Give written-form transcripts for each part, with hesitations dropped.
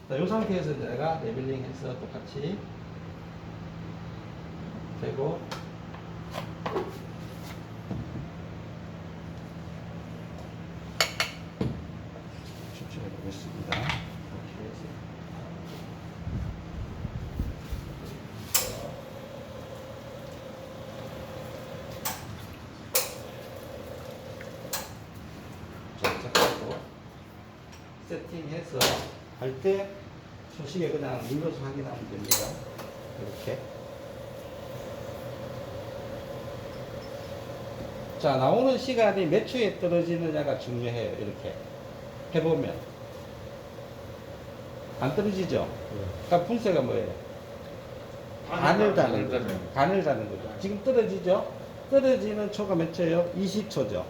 자, 이 상태에서 내가 레벨링 해서 똑같이 되고, 추출해 보겠습니다. 이렇게 해서. 장착하고 세팅해서 할 때 소식에 그냥 눌러서 확인하면 됩니다. 이렇게. 자, 나오는 시간이 몇 초에 떨어지느냐가 중요해요. 이렇게 해보면 안 떨어지죠? 그러니까 분쇄가 뭐예요? 간을 다는 거죠. 간을 다는 거죠. 지금 떨어지죠? 떨어지는 초가 몇 초예요? 20초죠.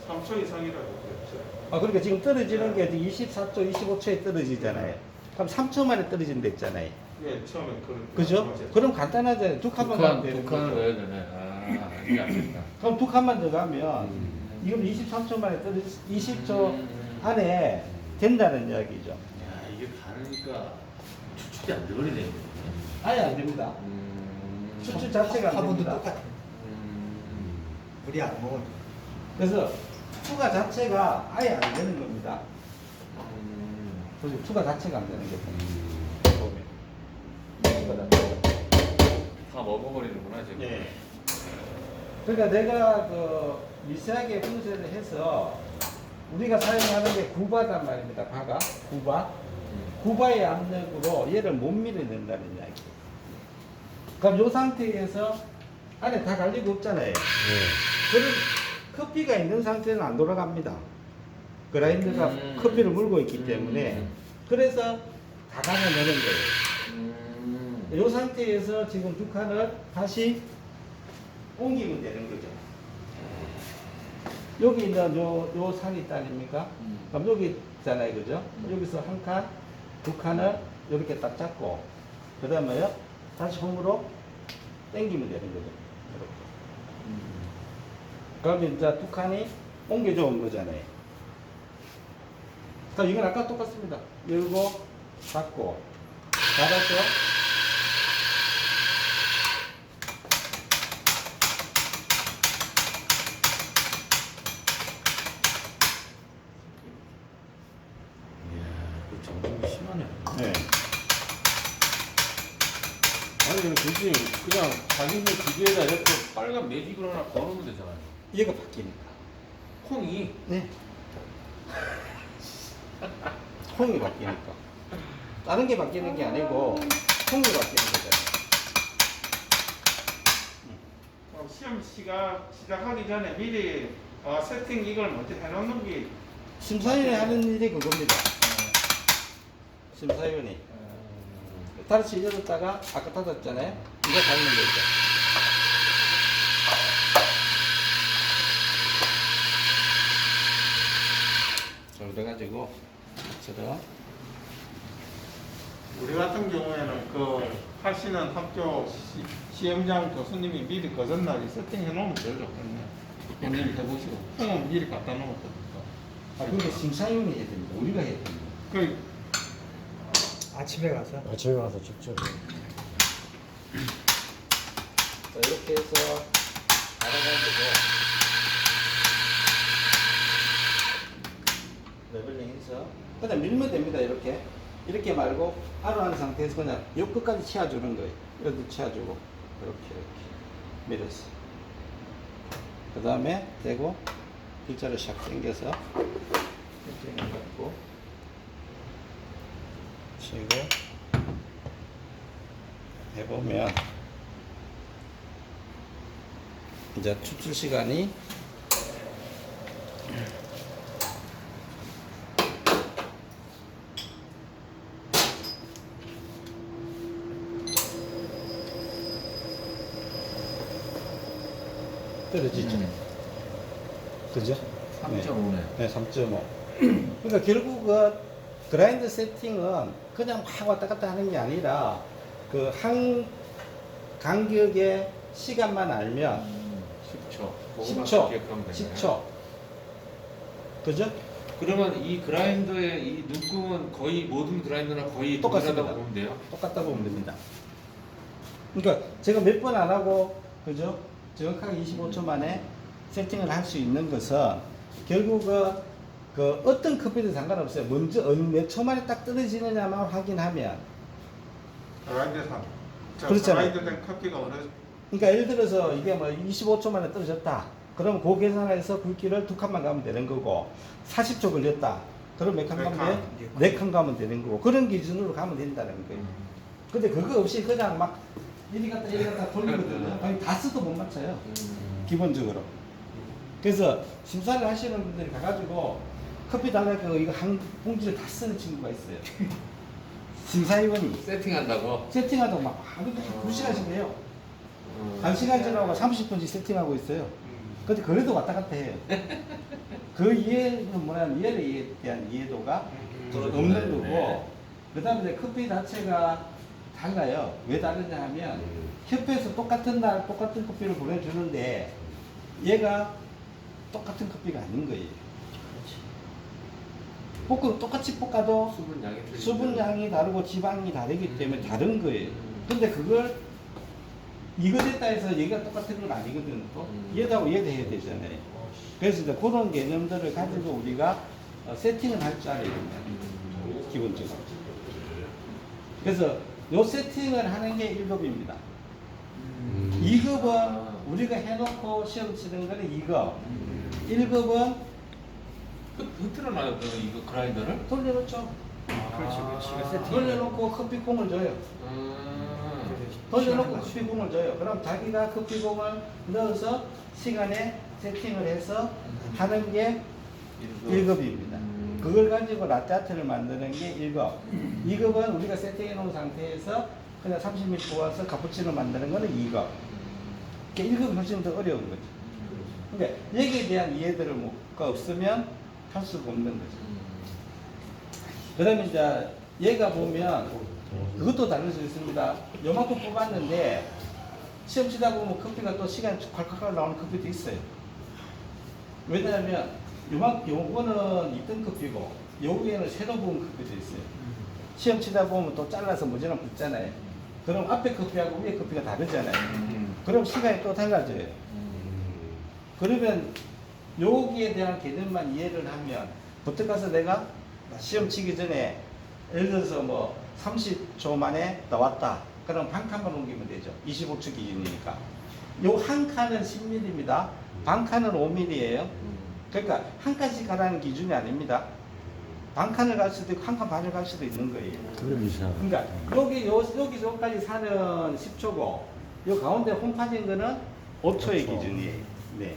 3초 이상이라고 그랬죠. 아, 그러니까 지금 떨어지는 게 24초, 25초에 떨어지잖아요. 그럼 3초 만에 떨어진다 했잖아요. 예, 처음에 그죠? 그럼 간단하잖아요. 두 칸만 가면 되는 두 칸을 거죠. 넣어야 되네. 아, 이게 안 된다. 그럼 두 칸만 더 가면 이건 23초 만에 떨어지 20초 안에 된다는 이야기죠. 야, 이게 가르니까 추출이 안 되버리네. 이거는. 아예 안 됩니다. 추출 자체가 안 화분도 됩니다. 똑같아. 우리 안 먹은. 그래서 투가 자체가 아예 안 되는 겁니다. 그래서 투가 자체가 안 되는 거죠. 보면. 투가 자체가. 다 먹어버리는구나, 지금. 예. 그러니까 내가 그 미세하게 분쇄를 해서 우리가 사용하는 게 구바단 말입니다. 바가 구바. 구바의 압력으로 얘를 못 밀어낸다는 이야기. 그럼 이 상태에서 안에 다 갈리고 없잖아요. 그럼 커피가 있는 상태는 안 돌아갑니다. 그라인더가 커피를 물고 있기 때문에 그래서 다 갈아내는 거예요. 이 상태에서 지금 두 칸을 다시 옮기면 되는 거죠. 여기 있는 요 산이 있다 아닙니까? 그럼 여기 있잖아요. 그죠? 여기서 한 칸, 두 칸을 이렇게 딱 잡고, 그 다음에요, 다시 홈으로 당기면 되는 거죠. 이렇게. 그러면 이제 두 칸이 옮겨져 온 거잖아요. 자, 이건 아까 똑같습니다. 열고, 닫고, 닫았죠? 정신이 심하네. 네. 아니, 굳이 그냥 자기네 기계에다 이렇게 빨간 매직을 하나 걸으면 되잖아요. 얘가 바뀌니까. 콩이. 네. 콩이 바뀌니까. 다른 게 바뀌는 게 아니고, 콩이 바뀌는 거잖아요. 시험 시작하기 전에 미리 세팅 이걸 먼저 해놓는 게 심사위원이 하는 일이 그겁니다. 심사위원이. 다시 열었다가, 아까 닫았잖아요. 이거 닫는 거죠. 자, 그래가지고, 저도 우리 같은 경우에는 그 하시는 학교 시험장 교수님이 미리 그 전날에 세팅해 놓으면 되죠. 본인이 해보시고 콩은 미리 갖다 놓으면 됩니까? 아, 근데 심사위원이 해야 됩니다. 우리가 해야 됩니다. 그 아침에 가서. 아침에 가서 직접. 자, 이렇게 해서 알아가지고 레벨링 해서 그냥 밀면 됩니다. 이렇게 말고 알아가는 상태에서 그냥 요 끝까지 채워주는 거예요. 여기도 채워주고 이렇게 밀어서 그 다음에 대고 일자로 샥 당겨서 이렇게 해갖고 치고 해보면 이제 추출 시간이 떨어지죠. 그죠? 3.5네. 네, 3.5. 그러니까 결국은 그라인드 세팅은 그냥 막 왔다 갔다 하는 게 아니라 그 한 간격의 시간만 알면 10초. 10초, 기억하면 되네. 10초. 그죠? 그러면 이 그라인더의 이 눈금은 거의 모든 그라인더나 거의 똑같습니다. 동일하다고 보면 돼요? 똑같다고 보면 됩니다. 그러니까 제가 몇 번 안 하고 그죠? 정확하게 25초 만에 세팅을 할 수 있는 것은 결국은 그 어떤 커피도 상관없어요. 먼저 어느 몇 초 만에 딱 떨어지느냐만 확인하면. 그라인더상. 그렇잖아요. 그라인더 된 커피가 어느 그러니까 예를 들어서 이게 뭐 25초 만에 떨어졌다. 그럼 그 계산해서 굵기를 2칸만 가면 되는 거고 40초 걸렸다. 그럼 몇 칸 가면 돼? 4칸 가면 되는 거고 그런 기준으로 가면 된다는 거예요. 근데 그거 없이 그냥 막 이리 갔다 이리 갔다 돌리거든요. 아니 다스도 못 맞춰요. 기본적으로. 그래서 심사를 하시는 분들이 가가지고 커피 달라고 이거 한 봉지를 다 쓰는 친구가 있어요. 심사위원이 세팅한다고? 세팅하다가 막 하루 종일 2시간씩 해요. 1시간 지나고 30분씩 세팅하고 있어요. 근데 그래도 왔다 갔다 해요. 그 이해는 뭐냐면 이해에 대한 이해도가 없는 거고, 그 다음에 커피 자체가 달라요. 왜 다르냐 하면, 협회에서 똑같은 날 똑같은 커피를 보내주는데, 얘가 똑같은 커피가 아닌 거예요. 볶음 똑같이 볶아도 수분량이 틀리죠. 수분량이 다르고 지방이 다르기 때문에 다른 거예요. 근데 그걸 이거 됐다 해서 얘가 똑같은 건 아니거든. 또 얘하고 얘도 해야 되잖아요. 그래서 이제 그런 개념들을 가지고 우리가 세팅을 할 줄 알아야 됩니다. 기본적으로. 그래서 요 세팅을 하는 게 1급입니다. 2급은 우리가 해놓고 시험 치는 거는 2급. 1급은 흐트러 놔요, 이거 그라인더를? 돌려놓죠. 그렇지, 그렇지. 이거 세팅. 돌려놓고 커피콩을 줘요. 돌려놓고 커피콩을 줘요. 그럼 자기가 커피콩을 넣어서 시간에 세팅을 해서 하는 게 1급입니다. 그걸 가지고 라떼아트를 만드는 게 1급. 2급은 우리가 세팅해 놓은 상태에서 그냥 30ml 부어서 카푸치노 만드는 거는 2급. 그러니까 1급이 훨씬 더 어려운 거죠. 그러니까 여기에 대한 이해들을 뭐가 없으면 할 수가 없는 거죠. 그 다음에 이제 얘가 보면 그것도 다를 수 있습니다. 요만큼 뽑았는데 시험 치다 보면 커피가 또 시간이 콸콸콸 나오는 커피도 있어요. 왜냐하면 요거는 2등 커피고 요 위에는 새로 부은 커피도 있어요. 시험 치다 보면 또 잘라서 모자란 거 있잖아요. 그럼 앞에 커피하고 위에 커피가 다르잖아요. 그럼 시간이 또 달라져요. 그러면 여기에 대한 개념만 이해를 하면 부터 가서 내가 시험 치기 전에 예를 들어서 뭐 30초 만에 나왔다. 그럼 반 칸만 옮기면 되죠. 25초 기준이니까. 요 한 칸은 10mm입니다. 반 칸은 5mm예요. 그러니까 한 칸씩 가라는 기준이 아닙니다. 반 칸을 갈 수도 있고 한 칸 반을 갈 수도 있는 거예요. 그러니까 여기까지 사는 10초고 요 가운데 홈 파진 거는 5초의 기준이에요. 네.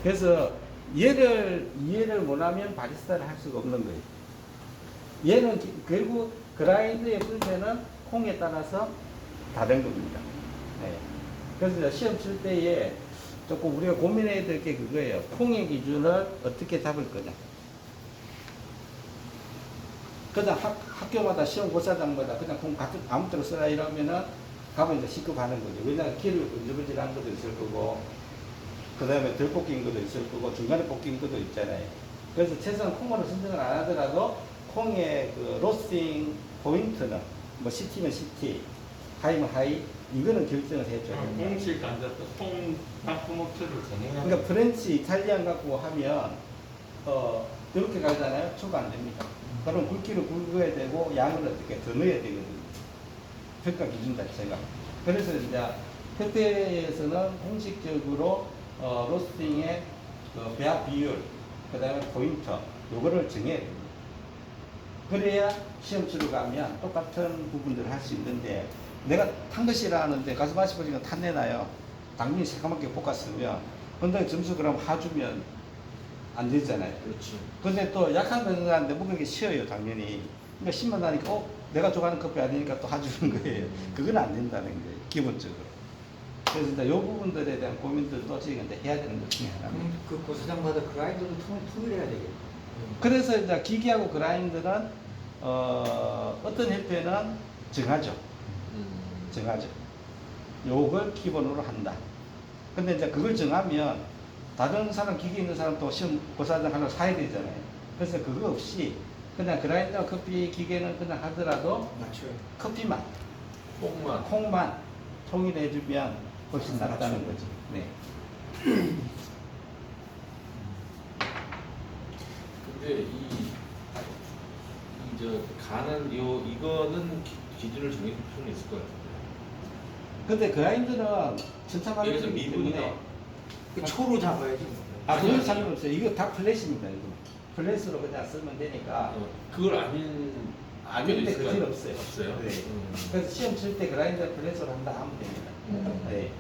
그래서 얘를 이해를 못하면 바리스타를 할 수가 없는 거예요. 얘는 결국 그라인드의 분쇄는 콩에 따라서 다른 겁니다. 네. 그래서 이제 시험 칠 때에 조금 우리가 고민해야 될 게 그거예요. 콩의 기준을 어떻게 잡을 거냐. 그냥 학교마다 시험 고사장마다 그냥 콩 아무 때나 써라 이러면은 가면 이제 시급하는 거죠. 왜냐하면 키를 번질번질한 것도 있을 거고, 그 다음에 덜 볶인 것도 있을 거고, 중간에 볶인 것도 있잖아요. 그래서 최소한 콩으로 선정을 안 하더라도 콩의 그 로스팅 포인트는 뭐 CT면 CT, 하이면 하이, 이거는 결정을 해줘야 됩니다. 공식 앉아서 통 납품업체를 정해야 그러니까 프렌치, 이탈리안 갖고 하면 이렇게 가잖아요. 초가 안 됩니다. 그럼 굵기를 굵어야 되고 양을 어떻게 더 넣어야 되거든요. 평가 기준 자체가. 그래서 이제 협회에서는 공식적으로 로스팅의 그 배합 비율, 그 다음에 포인트, 요거를 정해야 됩니다. 그래야 시험 치러 가면 똑같은 부분들을 할 수 있는데, 내가 탄 것이라 하는데 가서 마시보니까 탄내나요. 당연히 새까맣게 볶았으면, 근데 점수 그럼 하주면 안 되잖아요. 그렇지. 근데 또 약한 거는 하는데 먹는 게 쉬워요, 당연히. 그러니까 신만 나니까, 내가 좋아하는 커피 아니니까 또 하주는 거예요. 그건 안 된다는 거예요, 기본적으로. 그래서 이제 이 부분들에 대한 고민들도 지금 이제 해야 되는 것 중에 하나입니다. 그 고사장마다 그라인더도 통일해야 되겠네. 그래서 이제 기계하고 그라인더는 어떤 협회는 정하죠. 정하죠. 요걸 기본으로 한다. 근데 이제 그걸 정하면 다른 사람 기계 있는 사람 또 시험 고사장 하나 사야 되잖아요. 그래서 그거 없이 그냥 그라인더 커피 기계는 그냥 하더라도 맞춰요. 커피만 뽕만. 콩만 통일해주면 훨씬 낫다는 거지. 네. 근데 저 가는 이거는 기준을 정해줄 필요는 있을 것 같은데. 근데 그라인더는 전차 여기서 발전이기 미분이나 때문에 그 초로 잡아야지. 뭐. 그건 상관없어요. 이거 다 플랫입니다. 이거 플랫으로 그냥 쓰면 되니까. 그걸 아닌 아닌데 그 필요 없어요. 없어요. 네. 그래서 시험 칠 때 그라인더 플랫으로 한다 하면 됩니다. 네.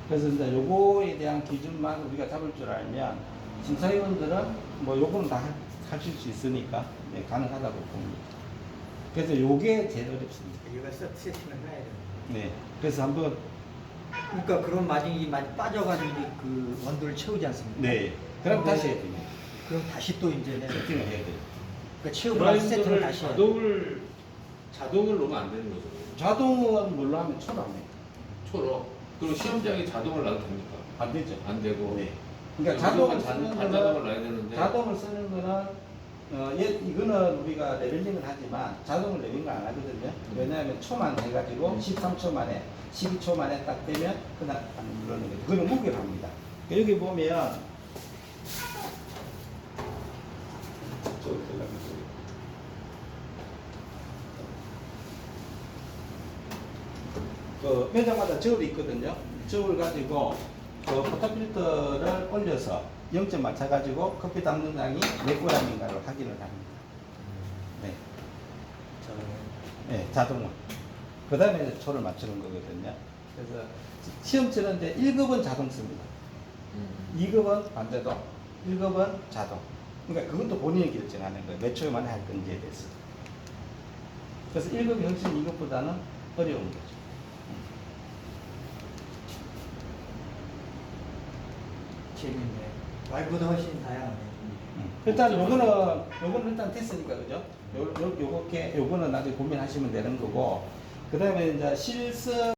그래서 이제 요거에 대한 기준만 우리가 잡을 줄 알면 심사위원들은 뭐 요거는 다 하실 수 있으니까 네, 가능하다고 봅니다. 그래서 요게 제일 어렵습니다. 이거 세팅을 해야 돼. 네. 그래서 한번 그러니까 그런 마진이 많이 빠져가지고 그 원도를 채우지 않습니까? 네. 그럼 근데- 다시 해야 됩니다. 그럼 다시 또 이제 세팅을 해야 돼요. 그러니까 채우고 나서 세팅을 그라인더를 다시 해야 돼. 자동을 넣으면 안 되는 거죠. 자동은 뭘로 하면 초로 합니다. 초로. 그리고 시험장에 자동을 놔도 됩니까? 안 되죠. 안 되고. 네. 그러니까 자동을 쓰는 반자동을 거는 놔야 되는데. 자동을 쓰는 거는 이거는 우리가 레벨링을 하지만 자동을 레벨링을 안 하거든요. 왜냐하면 초만 해가지고 13초 만에 12초 만에 딱 되면 그냥 안 누르는 거죠. 그거는 무게를 합니다. 여기 보면 그 매장마다 저울이 있거든요. 저울 가지고 그 포터필터를 올려서 0점 맞춰가지고 커피 담는 양이 몇 g인가를 확인을 합니다. 네, 네 자동으로. 그 다음에 초를 맞추는 거거든요. 그래서 시험 치는데 1급은 자동 씁니다. 2급은 반자동, 1급은 자동. 그러니까 그것도 본인이 결정하는 거예요. 몇 초에 만에 할 건지에 대해서. 그래서 1급이 훨씬 2급보다는 어려운 거죠. 재밌네. 말보다 훨씬 다양하네. 일단 요거는 일단 됐으니까 그죠? 요거는 나중에 고민하시면 되는 거고 그 다음에 이제 실습